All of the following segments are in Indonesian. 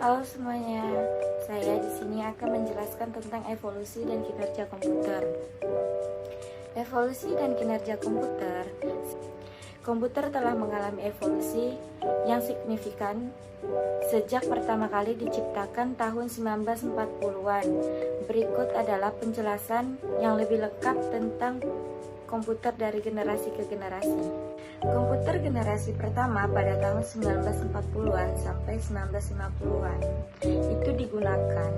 Halo semuanya, saya di sini akan menjelaskan tentang evolusi dan kinerja komputer. Evolusi dan kinerja komputer. Komputer telah mengalami evolusi yang signifikan sejak pertama kali diciptakan tahun 1940-an. Berikut adalah penjelasan yang lebih lengkap tentang komputer dari generasi ke generasi. Komputer generasi pertama pada tahun 1940-an sampai 1950-an itu digunakan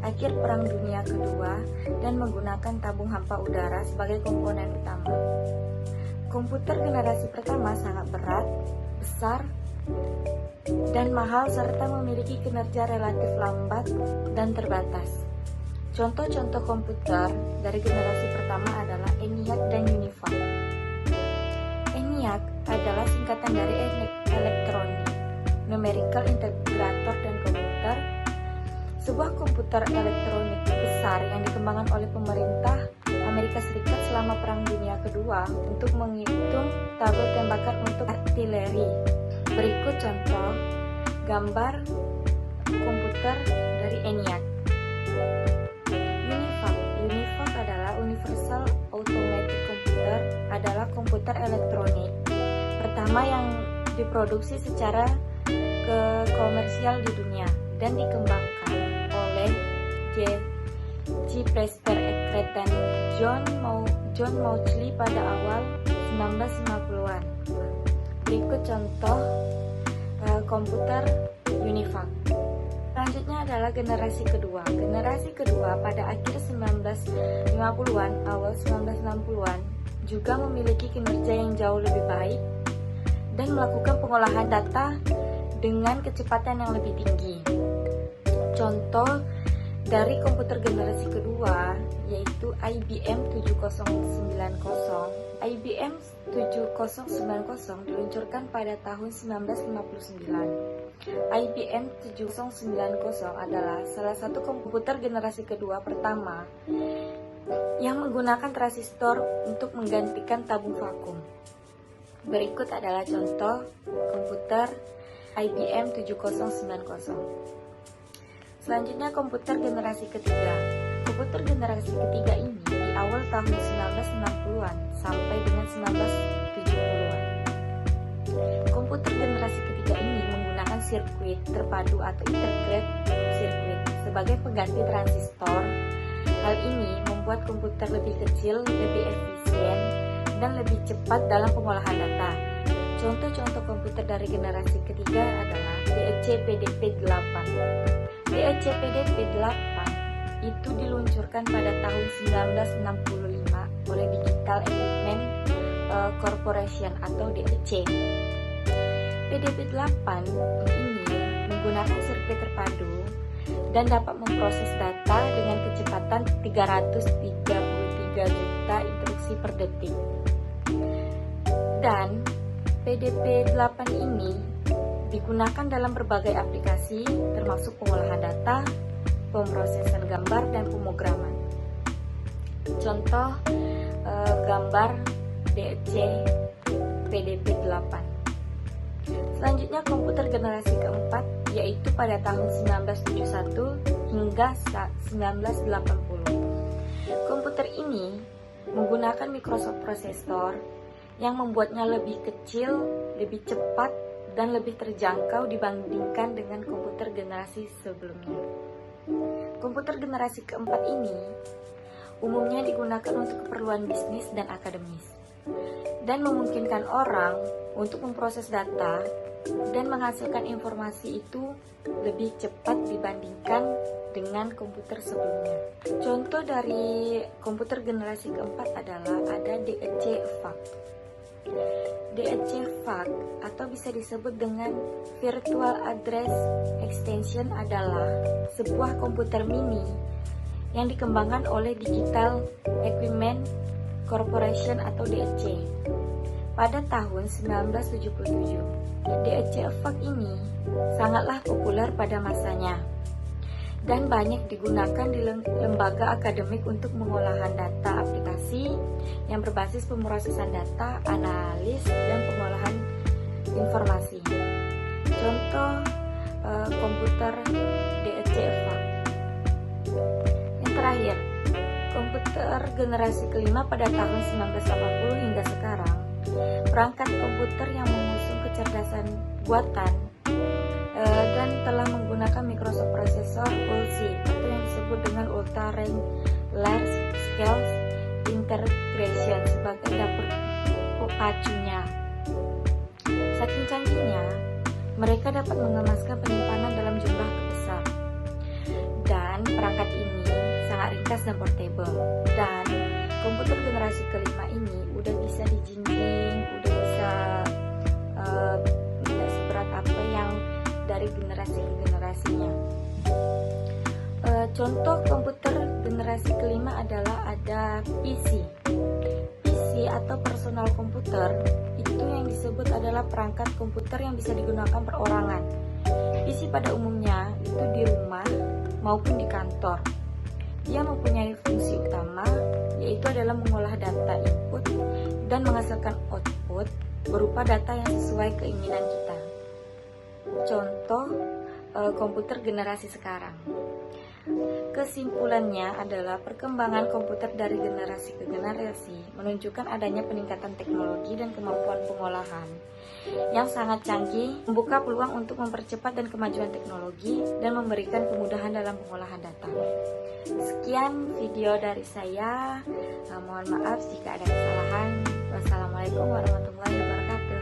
akhir Perang Dunia Kedua dan menggunakan tabung hampa udara sebagai komponen utama. Komputer generasi pertama sangat berat, besar, dan mahal serta memiliki kinerja relatif lambat dan terbatas. Contoh-contoh komputer dari generasi pertama adalah ENIAC dan UNIVAC. ENIAC adalah singkatan dari Electronic Numerical Integrator dan Computer, sebuah komputer elektronik besar yang dikembangkan oleh pemerintah Amerika Serikat selama Perang Dunia Kedua untuk menghitung tabel tembakan untuk artileri. Berikut contoh gambar komputer dari ENIAC. UNIVAC adalah Universal Automatic Computer, adalah komputer elektronik pertama yang diproduksi secara komersial di dunia dan dikembangkan oleh G. Presper Eckert dan John Mauchly pada awal 1950-an. Berikut contoh komputer UNIVAC. Selanjutnya adalah generasi kedua. Generasi kedua pada akhir 1950-an, awal 1960-an juga memiliki kinerja yang jauh lebih baik dan melakukan pengolahan data dengan kecepatan yang lebih tinggi. Contoh dari komputer generasi kedua yaitu IBM 7090. IBM 7090 diluncurkan pada tahun 1959. IBM 7090 adalah salah satu komputer generasi kedua pertama yang menggunakan transistor untuk menggantikan tabung vakum. Berikut adalah contoh komputer IBM 7090. Selanjutnya komputer generasi ketiga. Komputer generasi ketiga ini di awal tahun 1960-an sampai dengan 1970-an. Komputer generasi ketiga ini menggunakan sirkuit terpadu atau integrated circuit sebagai pengganti transistor. Hal ini membuat komputer lebih kecil, lebih efisien, dan lebih cepat dalam pengolahan data. Contoh-contoh komputer dari generasi ketiga adalah DEC PDP-8. DEC PDP-8 itu diluncurkan pada tahun 1965 oleh Digital Equipment Corporation atau DEC. PDP-8 ini menggunakan sirkuit terpadu dan dapat memproses data dengan kecepatan 333 juta instruksi per detik. Dan PDP-8 ini digunakan dalam berbagai aplikasi termasuk pengolahan data, pemrosesan gambar, dan pemrograman. Contoh gambar DEC PDP-8. Selanjutnya komputer generasi keempat yaitu pada tahun 1971 hingga 1980. Komputer ini menggunakan mikroprosesor yang membuatnya lebih kecil, lebih cepat, dan lebih terjangkau dibandingkan dengan komputer generasi sebelumnya. Komputer generasi keempat ini umumnya digunakan untuk keperluan bisnis dan akademis dan memungkinkan orang untuk memproses data dan menghasilkan informasi itu lebih cepat dibandingkan dengan komputer sebelumnya. Contoh dari komputer generasi keempat adalah ada DEC VAC. DEC VAC atau bisa disebut dengan Virtual Address Extension adalah sebuah komputer mini yang dikembangkan oleh Digital Equipment Corporation atau DEC pada tahun 1977. DEC VAC ini sangatlah populer pada masanya dan banyak digunakan di lembaga akademik untuk pengolahan data aplikasi yang berbasis pemrosesan data, analis, dan pengolahan informasi. Contoh komputer DECFA. Yang terakhir, komputer generasi kelima pada tahun 1980 hingga sekarang, perangkat komputer yang mengusung kecerdasan buatan dan telah menggunakan microprocessor ULC, itu yang disebut dengan Ultra Large Scale Integration, sebagai dapur pacunya. Saking canggihnya, mereka dapat mengemaskan penyimpanan dalam jumlah besar. Dan perangkat ini sangat ringkas dan portable. Dan komputer generasi kelima ini udah bisa dijinjing, udah bisa tidak seberat apa yang dari generasi ke generasinya. Contoh komputer generasi kelima adalah ada PC. PC atau personal komputer itu yang disebut adalah perangkat komputer yang bisa digunakan perorangan. PC pada umumnya itu di rumah maupun di kantor. Dia mempunyai fungsi utama, yaitu adalah mengolah data input dan menghasilkan output berupa data yang sesuai keinginan kita. Contoh komputer generasi sekarang. Kesimpulannya adalah perkembangan komputer dari generasi ke generasi menunjukkan adanya peningkatan teknologi dan kemampuan pengolahan yang sangat canggih, membuka peluang untuk mempercepat dan kemajuan teknologi dan memberikan kemudahan dalam pengolahan data. Sekian video dari saya. Mohon maaf jika ada kesalahan. Wassalamualaikum warahmatullahi wabarakatuh.